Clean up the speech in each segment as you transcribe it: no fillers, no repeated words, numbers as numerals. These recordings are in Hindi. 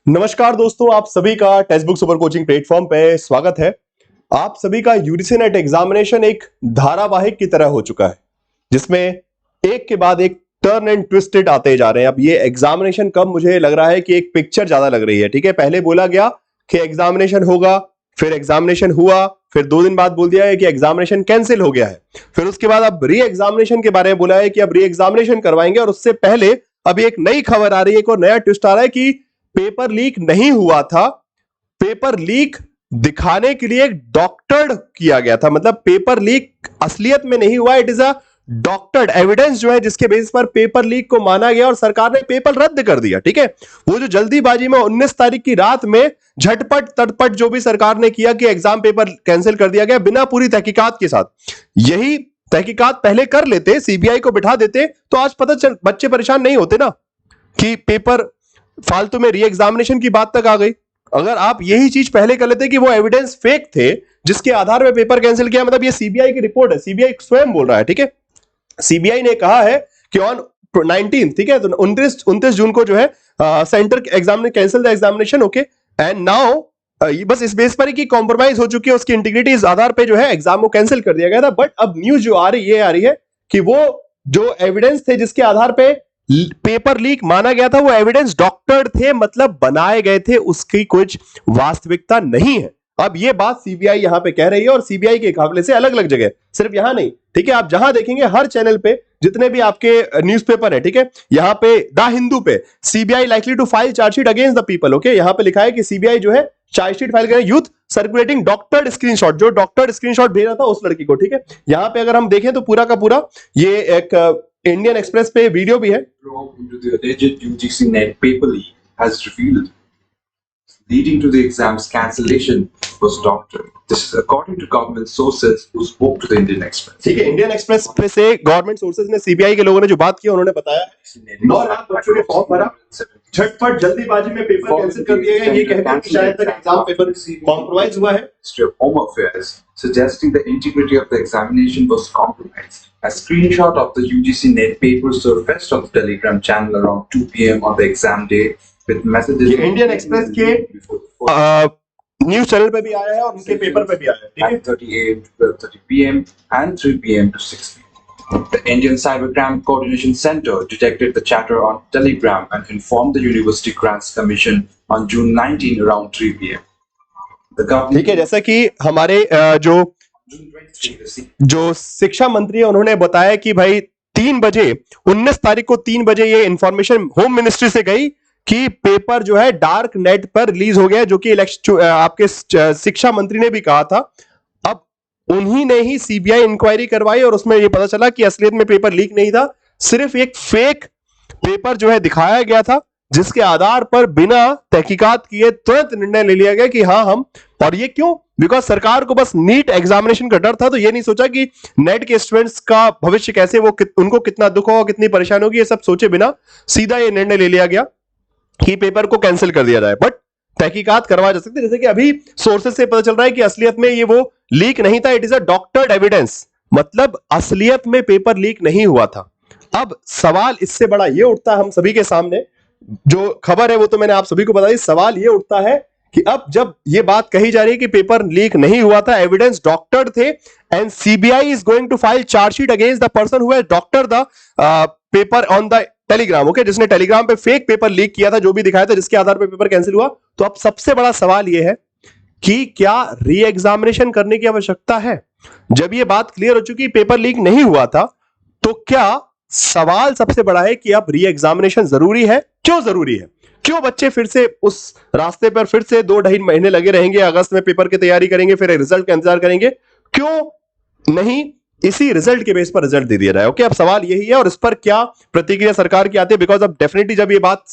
नमस्कार दोस्तों, आप सभी का text book super coaching platform पे स्वागत है। आप सभी का यूजीसी नेट एग्जामिनेशन एक धारावाहिक की तरह हो चुका है, जिसमें एक के बाद एक टर्न एंड ट्विस्टेड आते जा रहे हैं। अब ये एग्जामिनेशन कब, मुझे लग रहा है कि एक पिक्चर ज्यादा लग रही है। ठीक है, पहले बोला गया कि एग्जामिनेशन होगा, फिर एग्जामिनेशन हुआ, फिर 2 दिन बाद बोल दिया है कि एग्जामिनेशन कैंसिल हो गया है, फिर उसके बाद अब री एग्जामिनेशन के बारे में बोला है कि अब री एग्जामिनेशन करवाएंगे। और उससे पहले अभी एक नई खबर आ रही है, एक और नया ट्विस्ट आ रहा है कि पेपर लीक नहीं हुआ था, पेपर लीक दिखाने के लिए एक डॉक्टर्ड किया गया था। मतलब पेपर लीक असलियत में नहीं हुआ, it is a doctored evidence जो है, जिसके बेस पर पेपर लीक को माना गया और सरकार ने पेपर रद्द कर दिया। ठीक है, वो जो जल्दीबाजी में 19 तारीख की रात में झटपट तटपट जो भी सरकार ने किया कि एग्जाम पेपर कैंसिल कर दिया गया बिना पूरी तहकीकात के साथ, यही तहकीकात पहले कर लेते, सीबीआई को बिठा देते, तो आज पता चल बच्चे परेशान नहीं होते ना कि पेपर फालतू में री एग्जामिनेशन की बात तक आ गई। अगर आप यही चीज पहले कर लेते कि वो एविडेंस फेक थे जिसके आधार पे पेपर कैंसिल किया, मतलब ये सीबीआई की रिपोर्ट है, सीबीआई स्वयं बोल रहा है। ठीक है, सीबीआई ने कहा है कि ऑन 19, ठीक है, तो 29 जून को जो है सेंटर एग्जाम ने cancel the examination. Okay, and now बस इस बेस पर ही कि कॉम्प्रोमाइज हो चुकी है उसकी इंटीग्रिटी, इस आधार पे जो है एग्जाम को कैंसिल कर दिया गया था। बट अब न्यूज जो आ रही है कि वो जो एविडेंस थे जिसके आधार पे पेपर लीक माना गया था, वो एविडेंस डॉक्टर्ड थे, मतलब बनाए गए थे, उसकी कुछ वास्तविकता नहीं है। अब ये बात सीबीआई यहां पे कह रही है, और सीबीआई के काफिले से अलग अलग जगह, सिर्फ यहां नहीं। ठीक है, आप जहां देखेंगे हर चैनल पे जितने भी आपके न्यूज़पेपर है, ठीक है, यहां पे द हिंदू पे CBI likely to file chargesheet against the people. Okay, यहां पे लिखा है कि सीबीआई जो है चार्जशीट फाइल करें, यूथ सर्कुलेटिंग डॉक्टर्ड स्क्रीनशॉट, जो डॉक्टर्ड स्क्रीनशॉट भेजा था उस लड़की को। ठीक है, यहां पे अगर हम देखें तो पूरा का पूरा ये एक इंडियन एक्सप्रेस पे वीडियो भी है। Into the alleged UGC net paper leak has revealed, leading to the exam's cancellation was doctored. This is according to government sources who spoke to the Indian Express. ठीक है, इंडियन एक्सप्रेस पे से गवर्नमेंट सोर्सेज ने, सीबीआई के लोगों ने जो बात की उन्होंने बताया 9 लाख बच्चों ने फॉर्म भरा, झटपट जल्दीबाजी में पेपर कैंसिल कर दिया गया, ये कहकर कि शायद तक एग्जाम पेपर कॉम्प्रोमाइज हुआ है। Ministry of Home Affairs suggesting the integrity of the examination was compromised. A screenshot of the UGC net paper surfaced on the Telegram channel around 2 p.m. on the exam day with messages. ये इंडियन एक्सप्रेस के न्यूज चैनल पे भी आया है और उनके पेपर पे भी आया है। ठीक है, 9:30 a.m. to 12:30 p.m. and 3 p.m. to 6 p.m. The Indian Cybercrime Coordination Center detected the chatter on Telegram and informed the University Grants Commission on June 19 around 3 p.m. The government. ठीक है, जैसा कि हमारे जो शिक्षा मंत्री है उन्होंने बताया कि भाई 3 बजे 19 तारीख को 3 बजे ये इंफॉर्मेशन होम मिनिस्ट्री से गई कि पेपर जो है डार्क नेट पर रिलीज हो गया, जो कि आपके शिक्षा मंत्री ने भी कहा था। अब उन्हीं ने ही सीबीआई इंक्वायरी करवाई और उसमें ये पता चला कि असलियत में पेपर लीक नहीं था, सिर्फ एक फेक पेपर जो है दिखाया गया था, जिसके आधार पर बिना तहकीकात किए तुरंत निर्णय ले लिया गया कि हाँ हम। और ये क्यों? बिकॉज सरकार को बस नीट एग्जामिनेशन का डर था, तो ये नहीं सोचा कि नेट के स्टूडेंट्स का भविष्य कैसे, वो उनको कितना दुख होगा, कितनी परेशानी होगी, ये सब सोचे बिना सीधा ये निर्णय ले लिया गया कि पेपर को कैंसिल कर दिया जाए। बट तहकीकात करवा जा सकती है, जैसे कि अभी सोर्सेज से पता चल रहा है कि असलियत में ये वो लीक नहीं था, it is a doctored evidence, मतलब असलियत में पेपर लीक नहीं हुआ था। अब सवाल इससे बड़ा ये उठता है हम सभी के सामने, जो खबर है वो तो मैंने आप सभी को बता दी, सवाल ये उठता है कि अब जब ये बात कही जा रही है कि पेपर लीक नहीं हुआ था, एविडेंस डॉक्टर्ड थे, and CBI is going to file chargesheet against the person who has doctored the paper on the Telegram, okay, जिसने टेलीग्राम पे फेक पेपर लीक किया था, जो भी दिखाया था, जिसके आधार पे पेपर कैंसिल हुआ। तो अब सबसे बड़ा सवाल यह है कि क्या री एग्जामिनेशन करने की आवश्यकता है? जब ये बात क्लियर हो चुकी पेपर लीक नहीं हुआ था, तो क्या सवाल सबसे बड़ा है कि अब री एग्जामिनेशन जरूरी है? क्यों जरूरी है? क्यों बच्चे फिर से उस रास्ते पर फिर से 2-2.5 महीने लगे रहेंगे, अगस्त में पेपर की तैयारी करेंगे, फिर रिजल्ट का इंतजार करेंगे? क्यों नहीं इसी रिजल्ट के बेस पर रिजल्ट दे दिया जाए? ओके, अब सवाल यही है, और इस पर क्या प्रतिक्रिया सरकार की आती है? बिकॉज अब डेफिनेटली जब ये बात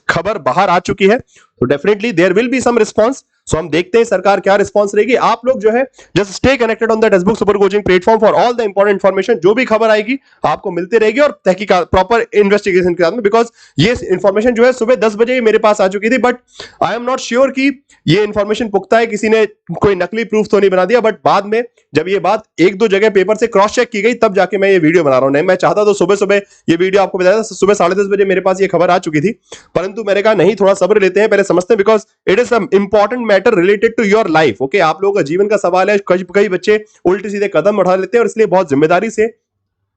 खबर बाहर आ चुकी है तो definitely there will be some response. So हम देखते हैं सरकार क्या रिस्पांस रहेगी। आप लोग जो है just stay connected on the text book super coaching platform for all the important information. जो भी खबर आएगी आपको मिलती रहेगी और तहकीकात प्रॉपर इन्वेस्टिगेशन के साथ में, बिकॉज ये इंफॉर्मेशन जो है सुबह 10 बजे मेरे पास आ चुकी थी, but I am not sure कि ये इंफॉर्मेशन पुख्ता है, किसी ने कोई नकली प्रूफ तो नहीं बना दिया। बट बाद में जब ये बात एक दो जगह पेपर से क्रॉस चेक की गई तब जाके मैं ये वीडियो बना रहा हूं। नहीं मैं चाहता तो सुबह सुबह ये वीडियो आपको बताया था, सुबह 10:30 बजे मेरे पास ये खबर आ चुकी थी, परंतु मैंने कहा नहीं थोड़ा सब्र लेते हैं, पहले समझते हैं, because it is some important matter related to your life. Okay, आप लोगों का जीवन का सवाल है। कई बच्चे उल्टे सीधे कदम उठा लेते हैं और इसलिए बहुत जिम्मेदारी से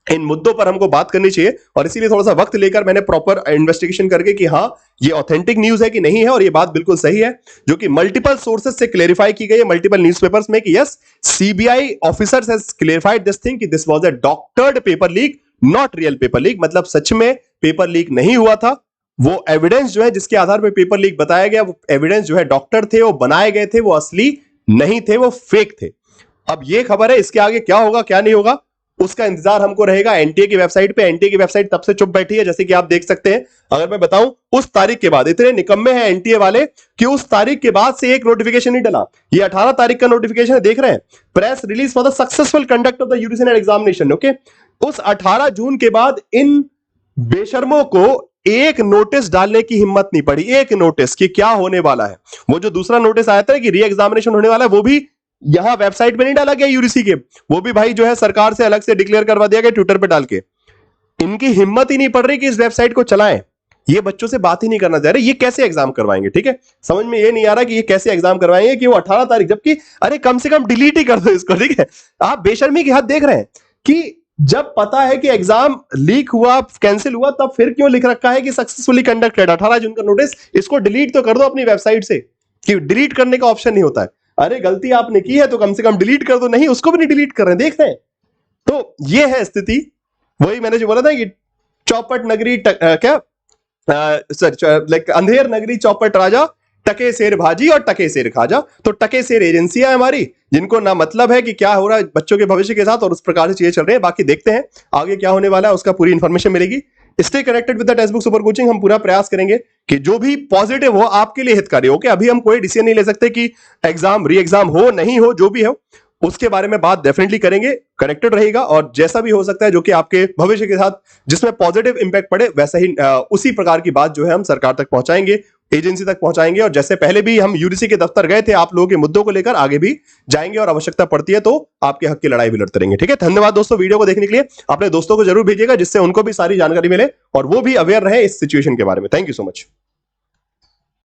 इन मुद्दों पर हमको बात करनी चाहिए, और इसीलिए थोड़ा सा वक्त लेकर मैंने प्रॉपर इन्वेस्टिगेशन करके कि हाँ ये ऑथेंटिक न्यूज है कि नहीं है, और ये बात बिल्कुल सही है, जो कि मल्टीपल सोर्सेज से क्लेरिफाई की गई है, मल्टीपल न्यूज़पेपर्स में, कि yes CBI officers has clarified this thing कि this was a doctored paper leak, not real paper leak. मतलब सच में पेपर लीक नहीं हुआ था। वो एविडेंस जो है जिसके आधार पर पेपर लीक बताया गया, वो एविडेंस जो है डॉक्टर थे, वो बनाए गए थे, वो असली नहीं थे, वो फेक थे। अब ये खबर है, इसके आगे क्या होगा क्या नहीं होगा उसका इंतजार हमको रहेगा एनटीए की वेबसाइट पे। एनटीए की वेबसाइट तब से चुप बैठी है, जैसे कि आप देख सकते हैं। अगर मैं बताऊं उस तारीख के बाद, इतने निकम्मे हैं एनटीए वाले कि उस तारीख के बाद से एक नोटिफिकेशन नहीं डला। ये 18 तारीख का नोटिफिकेशन है, देख रहे हैं, press release for the successful conduct of the UGC net examination. Okay, उस 18 जून के बाद इन बेशर्मों को एक नोटिस डालने की हिम्मत नहीं पड़ी, एक नोटिस कि क्या होने वाला है। वो जो दूसरा नोटिस आया था कि री एग्जामिनेशन होने वाला है, वो भी यहां वेबसाइट पे नहीं डाला गया यूजीसी के, वो भी भाई जो है सरकार से अलग से डिक्लेयर करवा दिया गया ट्विटर पे डाल के। इनकी हिम्मत ही नहीं पड़ रही कि इस वेबसाइट को चलाएं। ये बच्चों से बात ही नहीं करना चाह रहे, ये कैसे एग्जाम करवाएंगे। ठीक है, समझ में ये नहीं आ रहा कि ये कैसे एग्जाम करवाएंगे कि वो 18 तारीख, जबकि अरे कम से कम डिलीट ही कर दो इसको। ठीक है, आप बेशर्मी की हद देख रहे हैं कि जब पता है कि एग्जाम लीक हुआ, कैंसिल हुआ, तब फिर क्यों लिख रखा है कि सक्सेसफुली कंडक्टेड, 18 जून का नोटिस। इसको डिलीट तो कर दो अपनी वेबसाइट से, कि डिलीट करने का ऑप्शन नहीं होता है। अरे गलती आपने की है तो कम से कम डिलीट कर दो, नहीं उसको भी नहीं डिलीट कर रहे हैं, देख रहे हैं। तो ये है स्थिति। वही मैंने जो बोला था कि चौपट नगरी लाइक अंधेर नगरी चौपट राजा, टके शेर भाजी और टके शेर खाजा। तो टके शेर एजेंसियां हमारी, जिनको ना मतलब है कि क्या हो रहा है बच्चों के भविष्य के साथ, और उस प्रकार से चीजें चल रही है। बाकी देखते हैं आगे क्या होने वाला है, उसका पूरी इंफॉर्मेशन मिलेगी। Stay connected with the text book super coaching. हम पूरा प्रयास करेंगे कि जो भी पॉजिटिव हो आपके लिए हितकारी हो। अभी हम कोई डिसीजन नहीं ले सकते कि एग्जाम री एग्जाम हो नहीं हो, जो भी हो उसके बारे में बात डेफिनेटली करेंगे। कनेक्टेड रहेगा, और जैसा भी हो सकता है जो कि आपके भविष्य के साथ जिसमें पॉजिटिव इंपैक्ट पड़े, वैसा ही उसी प्रकार की बात जो है हम सरकार तक पहुंचाएंगे, एजेंसी तक पहुंचाएंगे। और जैसे पहले भी हम यूजीसी के दफ्तर गए थे, आप लोगों के मुद्दों को लेकर आगे भी जाएंगे, और आवश्यकता पड़ती है तो आपके हक की लड़ाई भी लड़ते रहेंगे। ठीक है, धन्यवाद दोस्तों वीडियो को देखने के लिए। अपने दोस्तों को जरूर भेजिएगा जिससे उनको भी सारी जानकारी मिले और वो भी अवेयर रहे इस सिचुएशन के बारे में। Thank you so much.